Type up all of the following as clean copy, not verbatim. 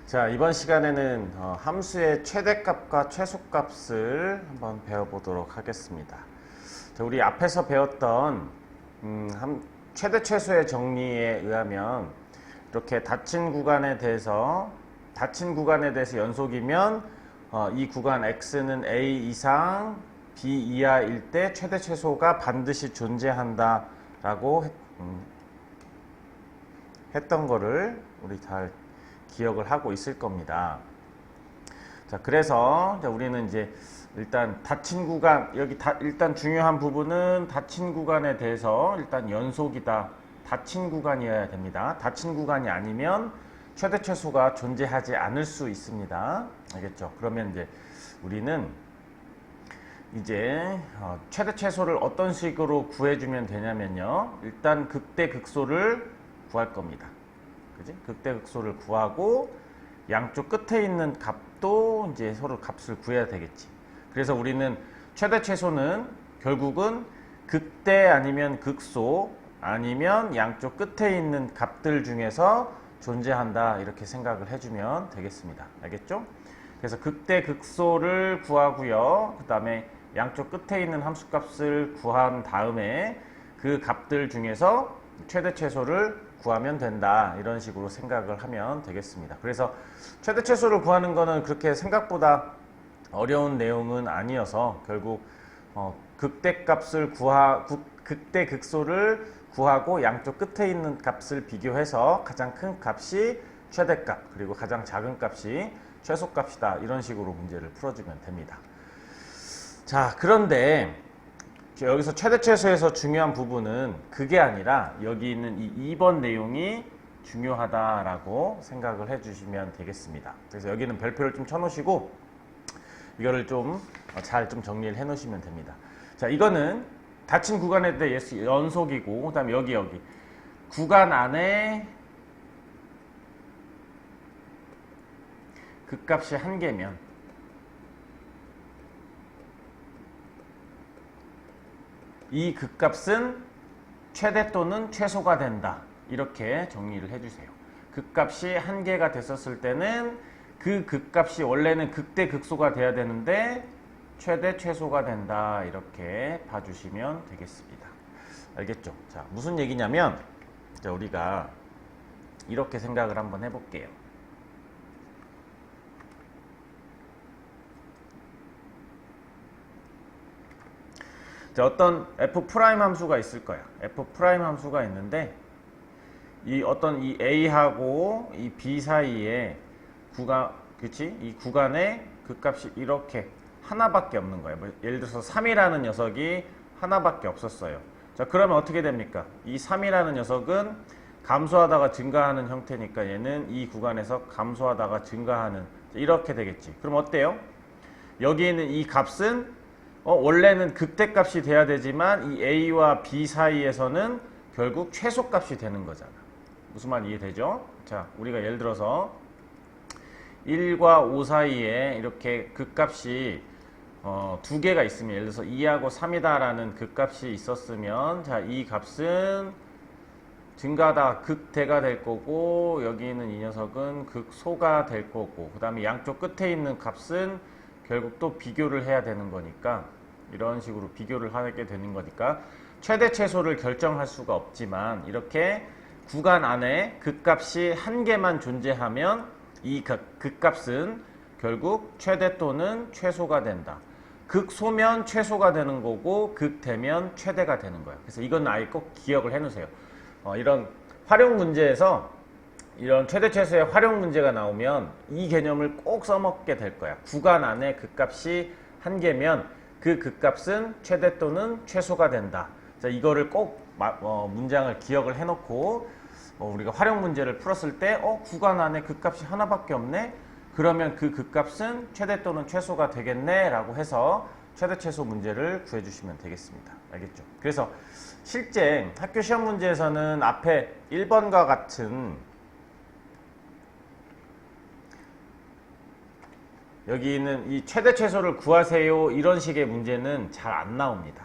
자, 이번 시간에는 함수의 최대값과 최소값을 한번 배워보도록 하겠습니다. 자, 우리 앞에서 배웠던 최대 최소의 정리에 의하면 이렇게 닫힌 구간에 대해서 연속이면 이 구간 x는 a 이상 b 이하일 때 최대 최소가 반드시 존재한다 라고 했던 거를 우리 잘 기억을 하고 있을 겁니다. 자, 그래서 우리는 이제 일단 닫힌 구간, 일단 중요한 부분은 닫힌 구간에 대해서 일단 연속이다. 닫힌 구간이어야 됩니다. 닫힌 구간이 아니면 최대 최소가 존재하지 않을 수 있습니다. 알겠죠? 그러면 이제 우리는 이제 최대 최소를 어떤 식으로 구해주면 되냐면요. 일단 극대 극소를 구할 겁니다. 그지? 극대 극소를 구하고 양쪽 끝에 있는 값도 이제 서로 값을 구해야 되겠지. 그래서 우리는 최대 최소는 결국은 극대 아니면 극소 아니면 양쪽 끝에 있는 값들 중에서 존재한다 이렇게 생각을 해주면 되겠습니다. 알겠죠? 그래서 극대 극소를 구하고요. 그 다음에 양쪽 끝에 있는 함수값을 구한 다음에 그 값들 중에서 최대 최소를 구하면 된다 이런 식으로 생각을 하면 되겠습니다. 그래서 최대 최소를 구하는 거는 그렇게 생각보다 어려운 내용은 아니어서 결국 극대 극소를 구하고 양쪽 끝에 있는 값을 비교해서 가장 큰 값이 최대값 그리고 가장 작은 값이 최소값이다 이런 식으로 문제를 풀어주면 됩니다. 자, 그런데 여기서 최대 최소에서 중요한 부분은 그게 아니라 여기 있는 이 2번 내용이 중요하다라고 생각을 해주시면 되겠습니다. 그래서 여기는 별표를 좀 쳐놓으시고 이거를 좀 잘 정리를 해 놓으시면 됩니다. 자, 이거는 닫힌 구간에 대해 연속이고 그 다음에 여기 구간 안에 극값이 1개면 이 극값은 최대 또는 최소가 된다. 이렇게 정리를 해주세요. 극값이 1개가 됐었을 때는 그 극값이 원래는 극대 극소가 돼야 되는데 최대 최소가 된다. 이렇게 봐주시면 되겠습니다. 알겠죠? 자, 무슨 얘기냐면 자, 우리가 이렇게 생각을 한번 해볼게요. 자, 어떤 f' 함수가 있을 거야. f' 함수가 있는데 이 a하고 이 b 사이에 이 구간에 그 값이 이렇게 하나밖에 없는 거예요. 예를 들어서 3이라는 녀석이 하나밖에 없었어요. 자, 그러면 어떻게 됩니까? 이 3이라는 녀석은 감소하다가 증가하는 형태니까 얘는 이 구간에서 감소하다가 증가하는 이렇게 되겠지. 그럼 어때요? 여기 있는 이 값은 원래는 극대값이 돼야 되지만 이 a와 b 사이에서는 결국 최소값이 되는 거잖아. 무슨 말 이해되죠? 자, 우리가 예를 들어서 1과 5 사이에 이렇게 극값이 2개가 있으면 예를 들어서 2하고 3이다 라는 극값이 있었으면 자, 이 값은 증가하다가 극대가 될 거고 여기 있는 이 녀석은 극소가 될 거고 그 다음에 양쪽 끝에 있는 값은 결국 또 비교를 해야 되는 거니까 이런 식으로 비교를 하게 되는 거니까 최대 최소를 결정할 수가 없지만 이렇게 구간 안에 극값이 1개만 존재하면 이 극값은 결국 최대 또는 최소가 된다. 극소면 최소가 되는 거고 극대면 최대가 되는 거예요. 그래서 이건 아예 꼭 기억을 해 놓으세요. 이런 활용 문제에서 이런 최대 최소의 활용 문제가 나오면 이 개념을 꼭 써먹게 될 거야. 구간 안에 극값이 1개면 그 극값은 최대 또는 최소가 된다. 자, 이거를 꼭 문장을 기억을 해놓고 우리가 활용 문제를 풀었을 때 구간 안에 극값이 하나밖에 없네? 그러면 그 극값은 최대 또는 최소가 되겠네? 라고 해서 최대 최소 문제를 구해주시면 되겠습니다. 알겠죠? 그래서 실제 학교 시험 문제에서는 앞에 1번과 같은 여기 있는 이 최대 최소를 구하세요 이런 식의 문제는 잘 안 나옵니다.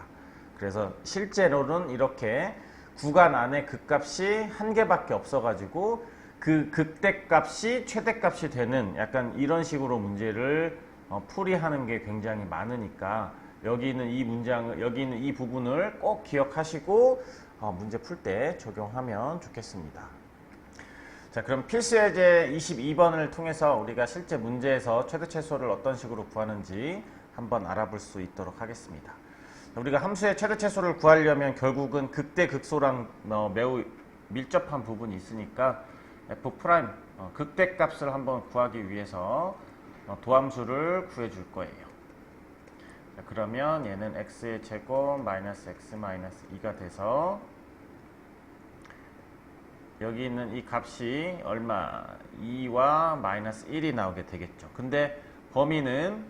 그래서 실제로는 이렇게 구간 안에 극값이 1개밖에 없어가지고 그 극대값이 최대값이 되는 약간 이런 식으로 문제를 풀이하는 게 굉장히 많으니까 여기 있는 이 문장을, 여기 있는 이 부분을 꼭 기억하시고 문제 풀 때 적용하면 좋겠습니다. 자, 그럼 필수예제 22번을 통해서 우리가 실제 문제에서 최대 최소를 어떤 식으로 구하는지 한번 알아볼 수 있도록 하겠습니다. 우리가 함수의 최대 최소를 구하려면 결국은 극대 극소랑 매우 밀접한 부분이 있으니까 f' 극대 값을 한번 구하기 위해서 도함수를 구해줄 거예요. 자, 그러면 얘는 x의 제곱 마이너스 x 마이너스 2가 돼서 여기 있는 이 값이 얼마? 2와 마이너스 1이 나오게 되겠죠. 근데 범위는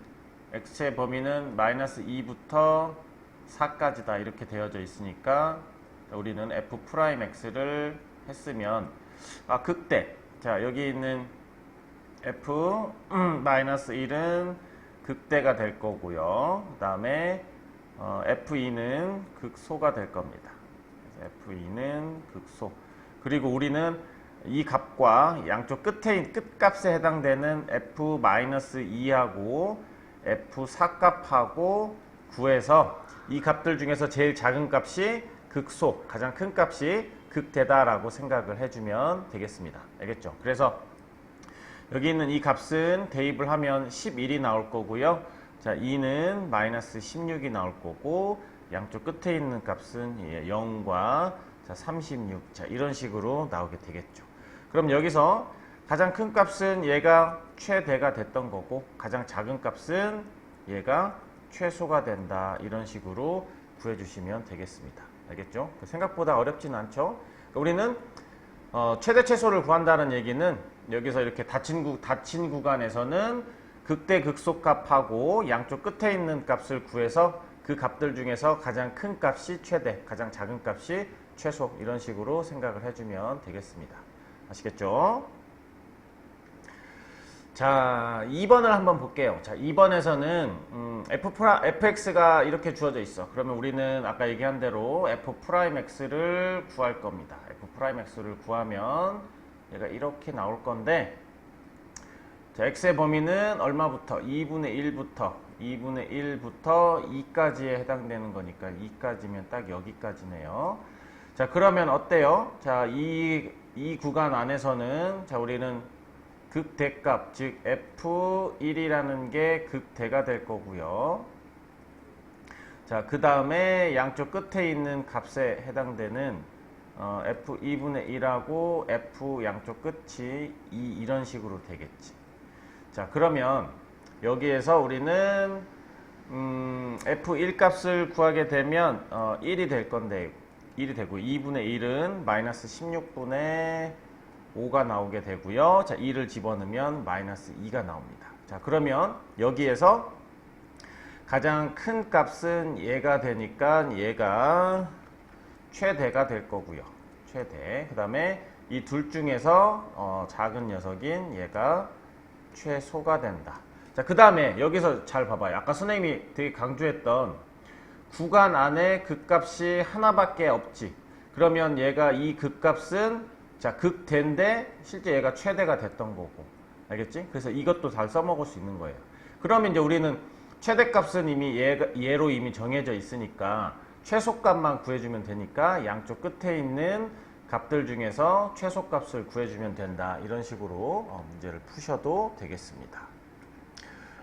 x의 범위는 마이너스 2부터 4까지다 이렇게 되어져 있으니까 우리는 f'x를 했으면 극대. 자, 여기 있는 f 마이너스 1은 극대가 될 거고요. 그 다음에 f2는 극소가 될 겁니다. 그래서 f2는 극소. 그리고 우리는 이 값과 양쪽 끝에 끝값에 해당되는 f-2하고 f4값하고 구해서 이 값들 중에서 제일 작은 값이 극소, 가장 큰 값이 극대다라고 생각을 해주면 되겠습니다. 알겠죠? 그래서 여기 있는 이 값은 대입을 하면 11이 나올 거고요. 자, 2는 마이너스 16이 나올 거고 양쪽 끝에 있는 값은 0과 자, 36. 자, 이런 식으로 나오게 되겠죠. 그럼 여기서 가장 큰 값은 얘가 최대가 됐던 거고 가장 작은 값은 얘가 최소가 된다. 이런 식으로 구해주시면 되겠습니다. 알겠죠? 생각보다 어렵진 않죠? 그러니까 우리는 최대 최소를 구한다는 얘기는 여기서 이렇게 닫힌 구간에서는 극대 극소 값하고 양쪽 끝에 있는 값을 구해서 그 값들 중에서 가장 큰 값이 최대, 가장 작은 값이 최소 이런 식으로 생각을 해주면 되겠습니다. 아시겠죠? 자, 2번을 한번 볼게요. 자, 2번에서는 fx가 이렇게 주어져 있어. 그러면 우리는 아까 얘기한 대로 f'x를 구할 겁니다. f'x를 구하면 얘가 이렇게 나올 건데 자, x의 범위는 얼마부터? 2분의 1부터 2까지에 해당되는 거니까 2까지면 딱 여기까지네요. 자, 그러면 어때요? 자, 이 구간 안에서는 자, 우리는 극대값, 즉 f1이라는 게 극대가 될 거고요. 자, 그 다음에 양쪽 끝에 있는 값에 해당되는 f2분의 1하고 f 양쪽 끝이 2 이런 식으로 되겠지. 자, 그러면 여기에서 우리는 f1 값을 구하게 되면 1이 될 건데 1이 되고 2분의 1은 마이너스 16분의 5가 나오게 되고요. 자, 2를 집어넣으면 마이너스 2가 나옵니다. 자, 그러면 여기에서 가장 큰 값은 얘가 되니까 얘가 최대가 될 거고요. 최대. 그 다음에 이 둘 중에서 작은 녀석인 얘가 최소가 된다. 자, 그 다음에 여기서 잘 봐봐요. 아까 선생님이 되게 강조했던 구간 안에 극값이 하나밖에 없지. 그러면 얘가 이 극값은 자, 극대인데 실제 얘가 최대가 됐던 거고. 알겠지? 그래서 이것도 잘 써먹을 수 있는 거예요. 그러면 이제 우리는 최대값은 이미 얘로 이미 정해져 있으니까 최소값만 구해주면 되니까 양쪽 끝에 있는 값들 중에서 최소값을 구해주면 된다. 이런 식으로 문제를 푸셔도 되겠습니다.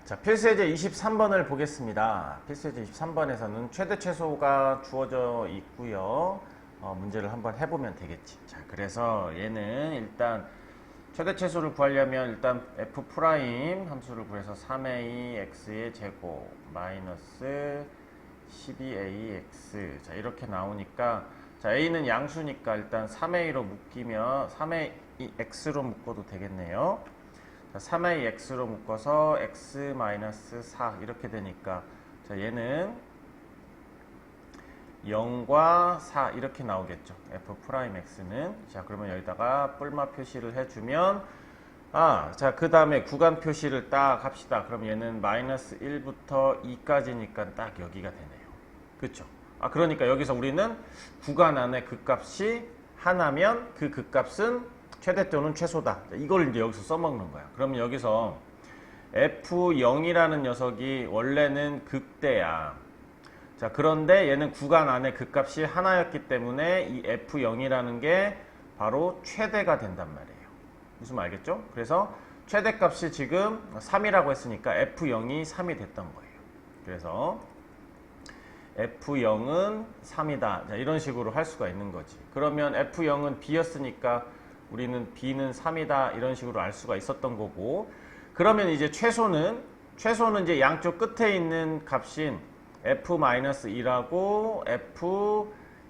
자, 필수예제 23번을 보겠습니다. 필수예제 23번에서는 최대 최소가 주어져 있고요. 문제를 한번 해보면 되겠지. 자, 그래서 얘는 일단 최대 최소를 구하려면 일단 f' 함수를 구해서 3a x의 제곱 마이너스 12ax 자, 이렇게 나오니까 자, a는 양수니까 일단 3a로 묶이면 3a x로 묶어도 되겠네요. 자, 3a x로 묶어서 x 마이너스 4 이렇게 되니까 자, 얘는 0과 4 이렇게 나오겠죠. f'x는. 자, 그러면 여기다가 뿔마 표시를 해주면 자, 그 다음에 구간 표시를 딱 합시다. 그럼 얘는 마이너스 1부터 2까지니까 딱 여기가 되네요. 그쵸? 그러니까 여기서 우리는 구간 안에 극값이 하나면 그 극값은 최대 또는 최소다. 이걸 이제 여기서 써먹는 거야. 그러면 여기서 F0이라는 녀석이 원래는 극대야. 자, 그런데 얘는 구간 안에 극값이 하나였기 때문에 이 F0이라는 게 바로 최대가 된단 말이에요. 무슨 말 알겠죠? 그래서 최대값이 지금 3이라고 했으니까 F0이 3이 됐던 거예요. 그래서 F0은 3이다. 자, 이런 식으로 할 수가 있는 거지. 그러면 F0은 B였으니까 우리는 B는 3이다. 이런 식으로 알 수가 있었던 거고, 그러면 이제 최소는 이제 양쪽 끝에 있는 값인 F-2하고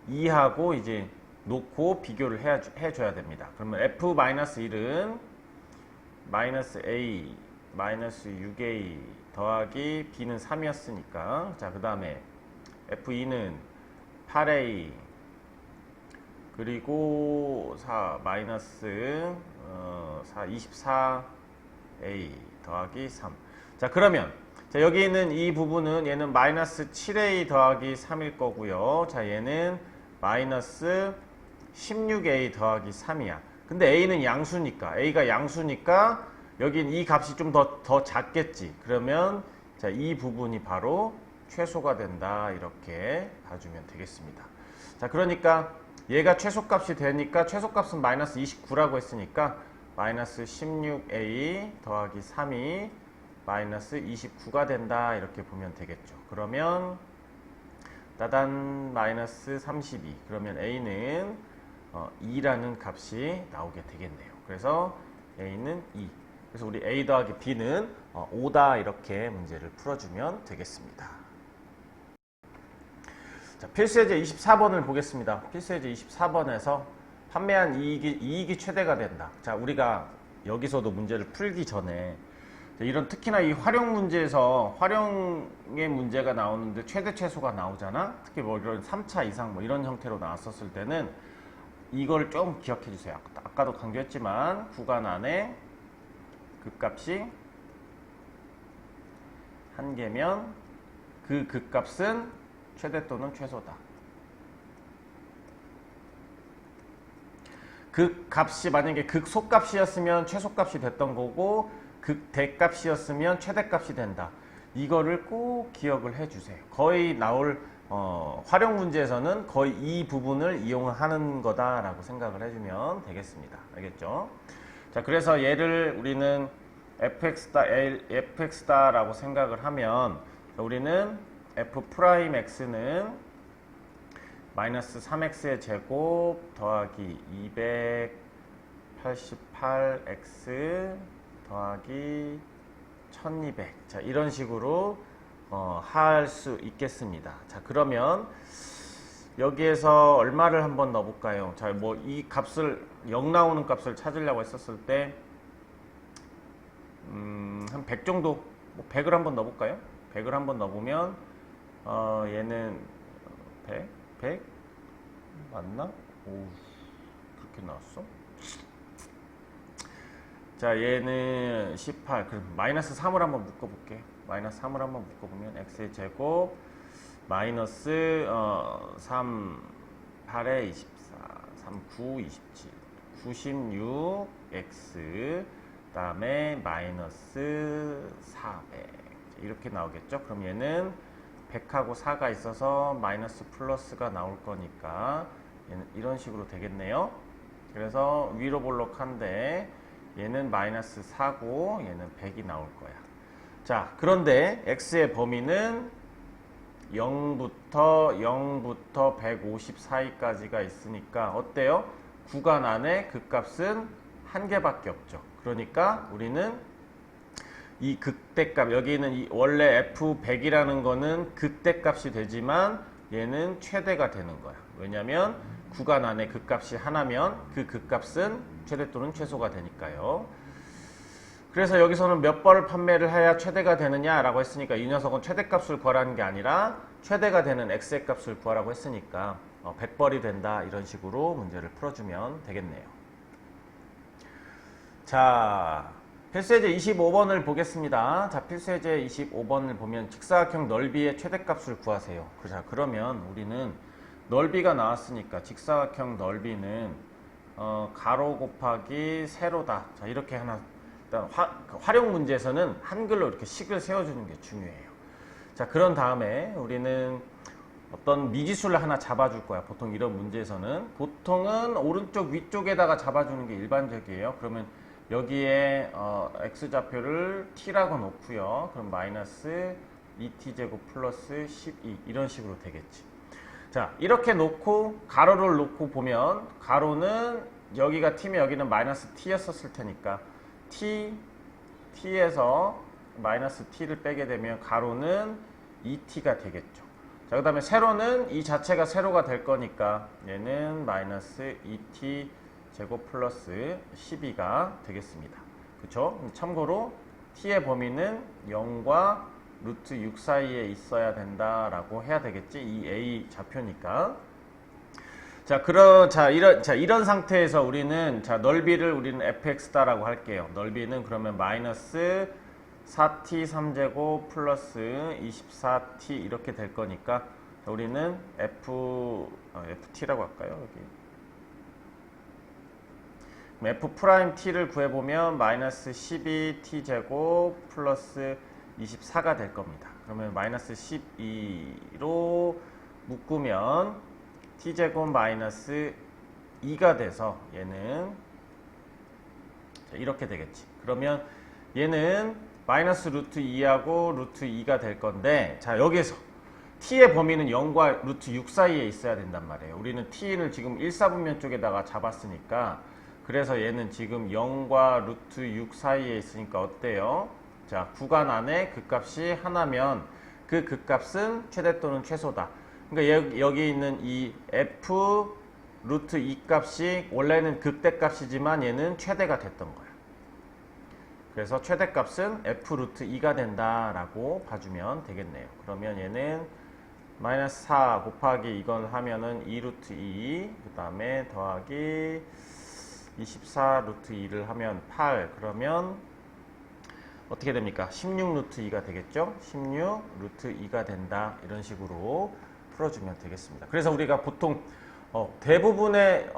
F2하고 이제 놓고 비교를 해줘야 됩니다. 그러면 F-1은 -A, -6A 더하기 B는 3이었으니까, 자, 그 다음에 F2는 8A 그리고 24A 더하기 3. 자, 그러면 자, 여기 있는 이 부분은 얘는 -7A 더하기 3일 거고요. 자, 얘는 -16A 더하기 3이야. 근데 A는 양수니까, A가 양수니까 여긴 이 값이 좀 더 작겠지. 그러면 자, 이 부분이 바로 최소가 된다. 이렇게 봐주면 되겠습니다. 자, 그러니까 얘가 최소값이 되니까 최소값은 -29라고 했으니까 -16A 더하기 3이 -29가 된다. 이렇게 보면 되겠죠. 그러면 따단 -32. 그러면 A는 2라는 값이 나오게 되겠네요. 그래서 A는 2. 그래서 우리 A 더하기 B는 5다. 이렇게 문제를 풀어주면 되겠습니다. 자, 필수예제 24번을 보겠습니다. 필수예제 24번에서 판매한 이익이 최대가 된다. 자, 우리가 여기서도 문제를 풀기 전에 이런 특히나 이 활용 문제에서 활용의 문제가 나오는데 최대 최소가 나오잖아. 특히 뭐 이런 3차 이상 뭐 이런 형태로 나왔었을 때는 이걸 좀 기억해 주세요. 아까도 강조했지만 구간 안에 극값이 한 개면 그 극값은 최대 또는 최소다. 극값이 만약에 극소값이었으면 최소값이 됐던 거고 극대값이었으면 최대값이 된다. 이거를 꼭 기억을 해주세요. 거의 나올 활용 문제에서는 거의 이 부분을 이용하는 거다라고 생각을 해주면 되겠습니다. 알겠죠? 자, 그래서 얘를 우리는 fx다라고 생각을 하면 우리는 f'x는 -3x의 제곱 더하기 288x 더하기 1200. 자, 이런 식으로 할 수 있겠습니다. 자, 그러면 여기에서 얼마를 한번 넣어볼까요? 자, 뭐 이 값을 0 나오는 값을 찾으려고 했었을 때 한 100 정도, 뭐 100을 한번 넣어볼까요? 100을 한번 넣어보면 얘는 100 맞나? 오, 그렇게 나왔어? 자, 얘는 18. 그럼 -3을 한번 묶어볼게. -3을 한번 묶어보면 x의 제곱 마이너스 3, 8에 24, 3, 9, 27, 96x 다음에 마이너스 400 이렇게 나오겠죠. 그럼 얘는 100하고 4가 있어서 마이너스 플러스가 나올 거니까 얘는 이런 식으로 되겠네요. 그래서 위로 볼록한데 얘는 마이너스 4고 얘는 100이 나올 거야. 자, 그런데 x의 범위는 0부터 150 사이까지가 있으니까 어때요? 구간 안에 극값은 한 개밖에 없죠. 그러니까 우리는 이 극대값, 여기는 이 원래 f100이라는 거는 극대값이 되지만 얘는 최대가 되는 거야. 왜냐면 구간 안에 극값이 하나면 그 극값은 최대 또는 최소가 되니까요. 그래서 여기서는 몇 벌을 판매를 해야 최대가 되느냐라고 했으니까 이 녀석은 최대값을 구하라는 게 아니라 최대가 되는 x의 값을 구하라고 했으니까 100벌이 된다. 이런 식으로 문제를 풀어주면 되겠네요. 자, 필수예제 25번을 보겠습니다. 자, 필수예제 25번을 보면 직사각형 넓이의 최대값을 구하세요. 자, 그러면 우리는 넓이가 나왔으니까 직사각형 넓이는 가로 곱하기 세로다. 자, 이렇게 하나, 일단 활용 문제에서는 한글로 이렇게 식을 세워주는 게 중요해요. 자, 그런 다음에 우리는 어떤 미지수를 하나 잡아줄 거야. 보통 이런 문제에서는. 보통은 오른쪽 위쪽에다가 잡아주는 게 일반적이에요. 그러면 여기에 x좌표를 t라고 놓고요. 그럼 마이너스 2t제곱 플러스 12 이런 식으로 되겠지. 자, 이렇게 놓고 가로를 놓고 보면 가로는 여기가 t면 여기는 마이너스 t였었을 테니까 t에서 마이너스 t를 빼게 되면 가로는 2t가 되겠죠. 자, 그 다음에 세로는 이 자체가 세로가 될 거니까 얘는 마이너스 2t 제곱 플러스 12가 되겠습니다. 그쵸? 참고로 t의 범위는 0과 루트 6 사이에 있어야 된다라고 해야 되겠지? 이 a 좌표니까. 자, 이런 상태에서 우리는, 자, 넓이를 우리는 fx다라고 할게요. 넓이는 그러면 마이너스 4t 3제곱 플러스 24t 이렇게 될 거니까 우리는 ft라고 할까요? 여기 f 프라임 t를 구해보면 마이너스 12t 제곱 플러스 24가 될 겁니다. 그러면 마이너스 12로 묶으면 t 제곱 마이너스 2가 돼서 얘는 이렇게 되겠지. 그러면 얘는 마이너스 루트 2하고 루트 2가 될 건데, 자, 여기에서 t의 범위는 0과 루트 6 사이에 있어야 된단 말이에요. 우리는 t를 지금 1사분면 쪽에다가 잡았으니까, 그래서 얘는 지금 0과 루트 6 사이에 있으니까 어때요? 자, 구간 안에 극값이 하나면 그 극값은 최대 또는 최소다. 그러니까 여기 있는 이 f 루트 2 값이 원래는 극대값이지만 얘는 최대가 됐던 거야. 그래서 최대값은 f 루트 2가 된다라고 봐주면 되겠네요. 그러면 얘는 마이너스 4 곱하기 이건 하면은 2 루트 2, 그 다음에 더하기 24 루트 2를 하면 8, 그러면 어떻게 됩니까? 16 루트 2가 되겠죠? 16 루트 2가 된다. 이런 식으로 풀어주면 되겠습니다. 그래서 우리가 보통 대부분의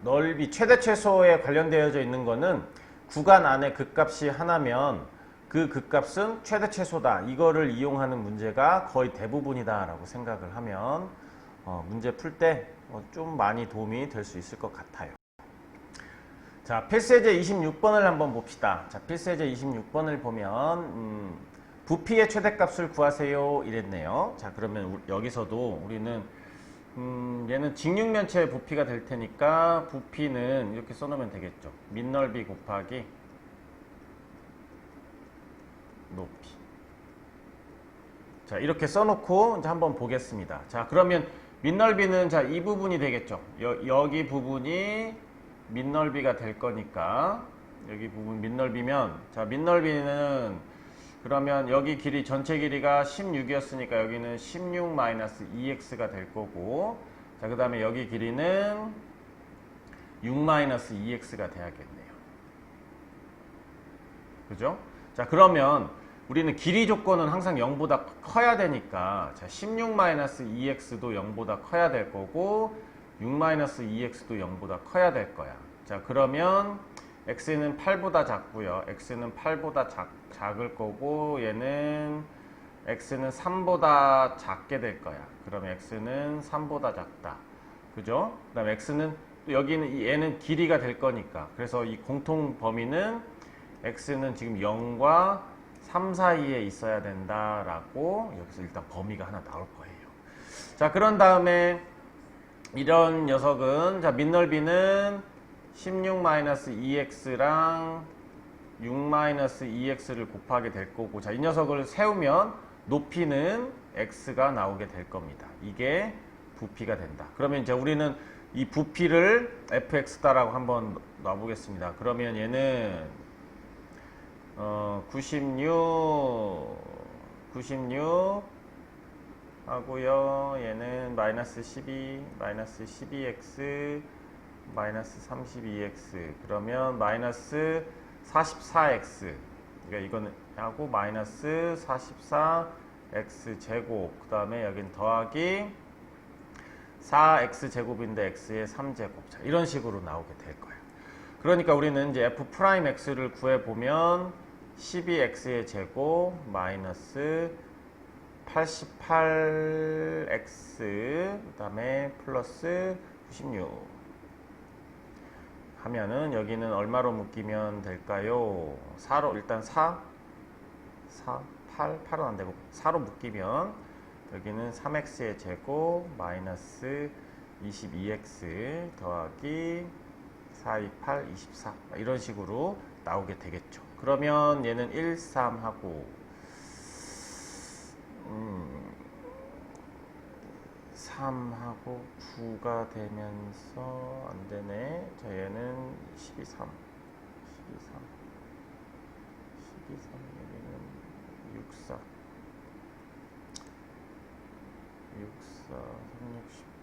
넓이, 최대 최소에 관련되어져 있는 거는 구간 안에 극값이 하나면 그 극값은 최대 최소다. 이거를 이용하는 문제가 거의 대부분이다 라고 생각을 하면 문제 풀 때 좀 많이 도움이 될 수 있을 것 같아요. 자, 필수예제 26번을 한번 봅시다. 자, 필수예제 26번을 보면 부피의 최대값을 구하세요 이랬네요. 자, 그러면 여기서도 우리는 얘는 직육면체의 부피가 될 테니까 부피는 이렇게 써놓으면 되겠죠. 밑넓이 곱하기 높이. 자, 이렇게 써놓고 이제 한번 보겠습니다. 자, 그러면 밑넓이는 자, 이 부분이 되겠죠. 여기 부분이 밑넓이가 될 거니까 여기 부분 밑넓이면, 자, 밑넓이는 그러면 여기 길이 전체 길이가 16이었으니까 여기는 16-2x가 될 거고, 자, 그 다음에 여기 길이는 6-2x가 돼야겠네요. 그죠? 자, 그러면 우리는 길이 조건은 항상 0보다 커야 되니까, 자, 16-2x도 0보다 커야 될 거고 6-2x도 0보다 커야 될 거야. 자, 그러면 x는 8보다 작고요. x는 8보다 작을 거고 얘는 x는 3보다 작게 될 거야. 그럼 x는 3보다 작다. 그죠? 그 다음에 x는 또 여기는 얘는 길이가 될 거니까, 그래서 이 공통 범위는 x는 지금 0과 3 사이에 있어야 된다라고 여기서 일단 범위가 하나 나올 거예요. 자, 그런 다음에 이런 녀석은, 자, 밑넓이는 16-2x랑 6-2x를 곱하게 될 거고, 자, 이 녀석을 세우면 높이는 x가 나오게 될 겁니다. 이게 부피가 된다. 그러면 이제 우리는 이 부피를 fx다라고 한번 놔보겠습니다. 그러면 얘는 96 하고요. 얘는 마이너스 12, 마이너스 12x, 마이너스 32x, 그러면 마이너스 44x, 그러니까 이거는 하고 마이너스 44x 제곱, 그 다음에 여긴 더하기 4x제곱인데 x의 3제곱. 자, 이런 식으로 나오게 될 거예요. 그러니까 우리는 이제 f'x를 구해보면 12x의 제곱 마이너스 88x 그 다음에 플러스 96 하면은 여기는 얼마로 묶이면 될까요? 4로 일단 8, 8은 안 되고 4로 묶이면 여기는 3x의 제곱 마이너스 22x 더하기 4, 2, 8, 24 이런 식으로 나오게 되겠죠. 그러면 얘는 1, 3하고 3하고 9가 되면서 안되네. 자, 얘는 12, 3 여기는 6, 4 3, 6,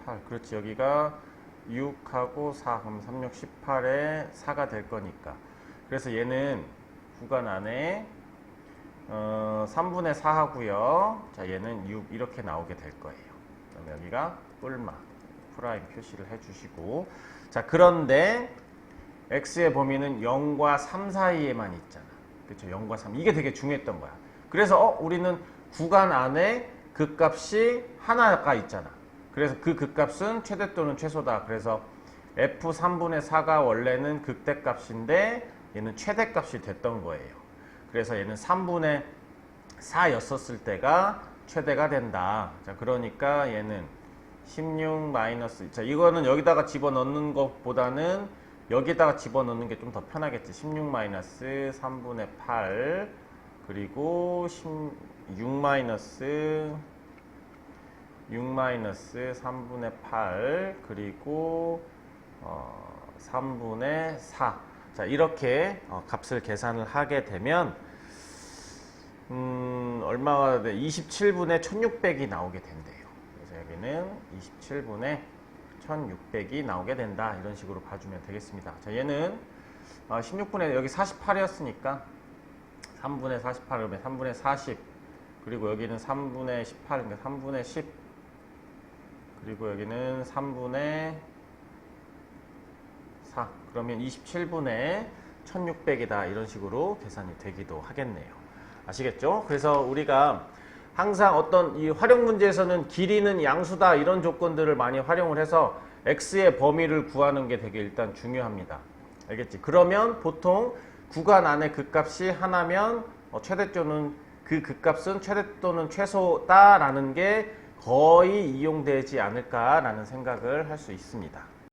18 그렇지. 여기가 6하고 4 그럼 3, 6, 18에 4가 될 거니까 그래서 얘는 구간 안에 3분의 4 하고요. 자, 얘는 6 이렇게 나오게 될 거예요. 그럼 여기가 뿔마 프라임 표시를 해주시고 자, 그런데 x의 범위는 0과 3 사이에만 있잖아. 그렇죠? 0과 3 이게 되게 중요했던 거야. 그래서 우리는 구간 안에 극값이 하나가 있잖아. 그래서 그 극값은 최대 또는 최소다. 그래서 f 3분의 4가 원래는 극대값인데 얘는 최대값이 됐던 거예요. 그래서 얘는 3분의 4였었을 때가 최대가 된다. 자, 그러니까 얘는 16 마이너스 자, 이거는 여기다가 집어넣는 것보다는 여기다가 집어넣는 게 좀 더 편하겠지. 16 마이너스 3분의 8 그리고 6 마이너스 3분의 8 그리고 3분의 4 자, 이렇게 값을 계산을 하게 되면 얼마가 돼? 27분의 1600이 나오게 된대요. 그래서 여기는 27분의 1600이 나오게 된다. 이런 식으로 봐주면 되겠습니다. 자, 얘는 16분의 여기 48이었으니까 3분의 48 그러면 3분의 40 그리고 여기는 3분의 18 그러니까 3분의 10 그리고 여기는 3분의 4 그러면 27분의 1600이다. 이런 식으로 계산이 되기도 하겠네요. 아시겠죠? 그래서 우리가 항상 어떤 이 활용 문제에서는 길이는 양수다 이런 조건들을 많이 활용을 해서 x의 범위를 구하는 게 되게 일단 중요합니다. 알겠지? 그러면 보통 구간 안에 극값이 하나면 최대 또는 그 극값은 최대 또는 최소다라는 게 거의 이용되지 않을까라는 생각을 할 수 있습니다.